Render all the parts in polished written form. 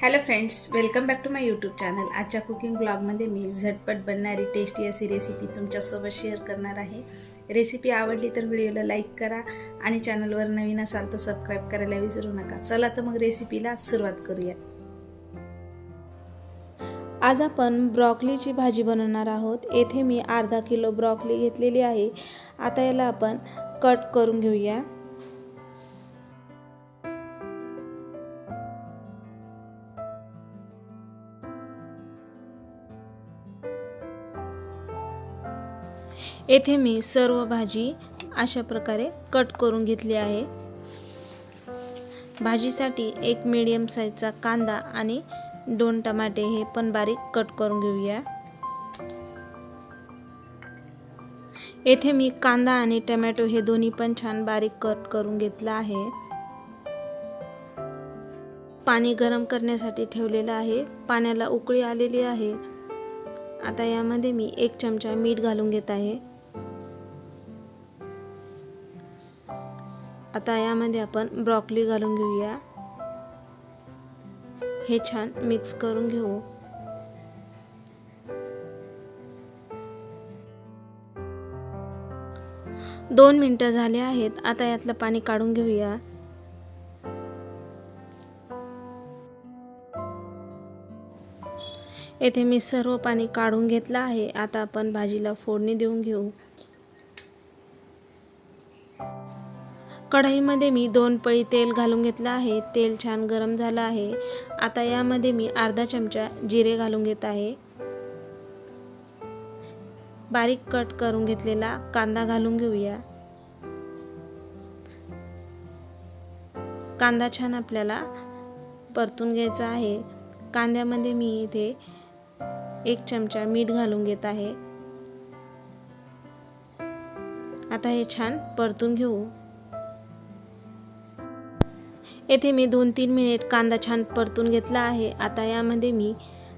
Hello friends, welcome back to my YouTube channel. आजच्या cooking ब्लॉगमध्ये मी झटपट बनणारी टेस्टी अशी रेसिपी तुमच्यासोबत शेअर करणार आहे। रेसिपी आवडली तर व्हिडिओला लाईक करा आणि चॅनलवर नवीन असाल तर सबस्क्राईब करायला विसरू नका। चला तर मग रेसिपीला सुरुवात करूया। आज आपण ब्रॉकलीची भाजी बनवणार आहोत। येथे मी अर्धा किलो ब्रॉकली घेतलेली आहे। आता याला आपण कट करून घेऊया। येथे मी सर्व भाजी अशा प्रकारे कट करून घेतली आहे। भाजीसाठी एक मीडियम साईजचा कांदा आणि 2 टमाटे हे पण बारीक कट करून घेऊया। येथे मी कांदा आणि टोमॅटो हे दोन्ही पण छान बारीक कट करून घेतला आहे। पाणी गरम करण्यासाठी ठेवलेलं आहे। पाण्याला उकळी आलेली आहे। आता यामध्ये मी 1 चमचा मीठ घालून घेत आहे। आता यामध्ये आपण ब्रॉकली घालून घेऊया। हे छान मिक्स करून घेऊ। दोन मिनिटं झाले आहेत। आता यातलं पाणी काढून घेऊया। येथे मी सर्व पाणी काढून घेतलं आहे। आता आपण भाजीला फोडणी देऊन घेऊ। कढईमध्ये मी 2 पळी तेल घालून घेतलं आहे। तेल छान गरम झालं आहे। आता यामध्ये मी अर्धा चमचा जिरे घालून घेत आहे। बारीक कट करून घेतलेला कांदा घालून घेऊया। कांदा छान आपल्याला परतून घ्यायचा आहे। कांद्यामध्ये मी इथे 1 चमचा मीठ घालून घेत आहे। आता हे छान परतून घेऊ। येथे मी 2-3 मिनिट कांदा छान परतून घेतला आहे। आता यामध्ये मी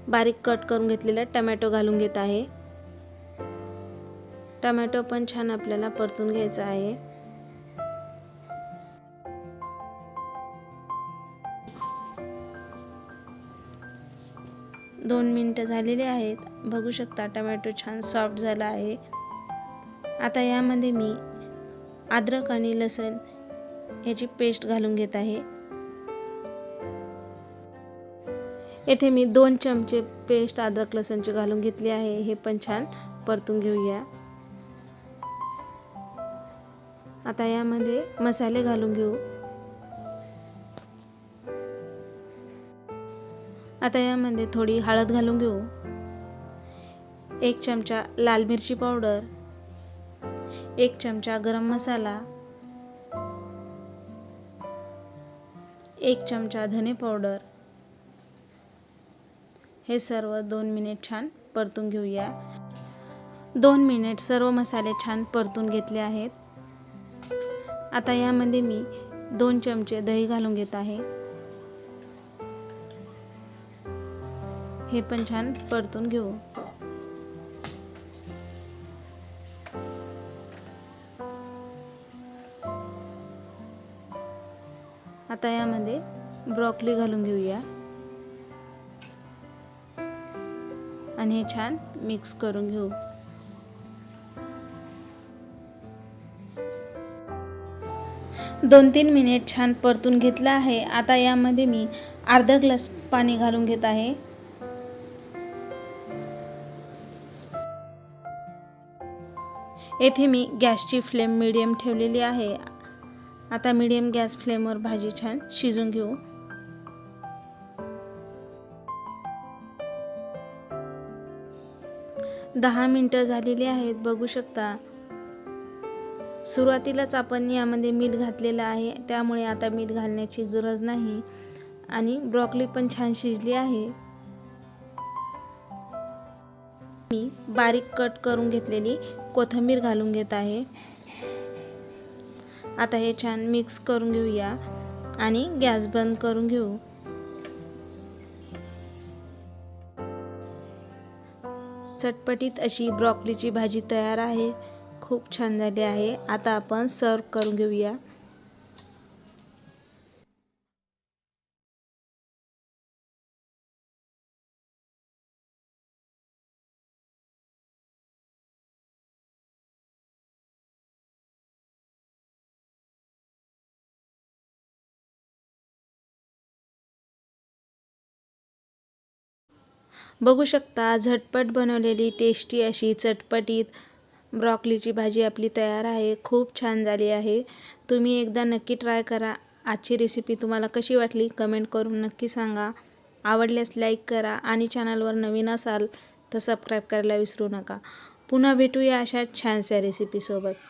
बारीक कट करून घेतलेला टोमॅटो घालून घेत आहे। टोमॅटो पण छान आपल्याला परतून घ्यायचा आहे। दोन मिनिटं झालेले आहेत। बघू शकता टोमॅटो छान सॉफ्ट झाला आहे। आता यामध्ये मी अद्रक आणि लसूण याची पेस्ट घालून घेत आहे। येथे मी 2 चमचे पेस्ट अद्रक लसूणची घालून घेतली आहे। हे पण छान परतून घेऊया। आता यामध्ये मसाले घालून घेऊ। आता यामध्ये थोडी हळद घालून घेऊ। 1 चमचा लाल मिरची पावडर, 1 चमचा गरम मसाला, 1 चमचा धने पावडर हे सर्व 2 मिनिट छान परतून घेऊया। 2 मिनिट सर्व मसाले छान परतून घेतले आहेत। आता यामध्ये मी 2 चमचे दही घालून घेत आहे। हे पण छान परतून घेऊ। आता यामध्ये ब्रॉकली घालून घेऊया आणि हे छान मिक्स करून घेऊ। दोन 3 मिनिट छान परतून घेतलं आहे। आता यामध्ये मी अर्धा ग्लास पाणी घालून घेत आहे। येथे मी गॅसची फ्लेम मीडियम ठेवलेली आहे। आता मीडियम गॅस फ्लेमवर भाजी छान शिजून घेऊ। दहा मिनिटं झालेली आहेत। बघू शकता सुरुवातीलाच आपण यामध्ये मीठ घातलेलं आहे, त्यामुळे आता मीठ घालण्याची गरज नाही आणि ब्रॉकली पण छान शिजली आहे। मी बारीक कट करून घेतलेली कोथिंबीर घालून घेत आहे। आता हे छान मिक्स करून घेऊया आणि गॅस बंद करून घेऊ। चटपटीत अशी ब्रॉकलीची भाजी तयार आहे। खूप छान झाली आहे। आता आपण सर्व करून घेऊया। बघू शकता झटपट बनवलेली टेस्टी अशी चटपटीत ब्रॉकलीची भाजी आपली तयार आहे। खूप छान झाली आहे। तुम्ही एकदा नक्की ट्राय करा। आजची रेसिपी तुम्हाला कशी वाटली कमेंट करून नक्की सांगा। आवडल्यास लाईक करा आणि चॅनलवर नवीन असाल तर सबस्क्राईब करायला विसरू नका। पुन्हा भेटूया अशा छानशा रेसिपीसोबत।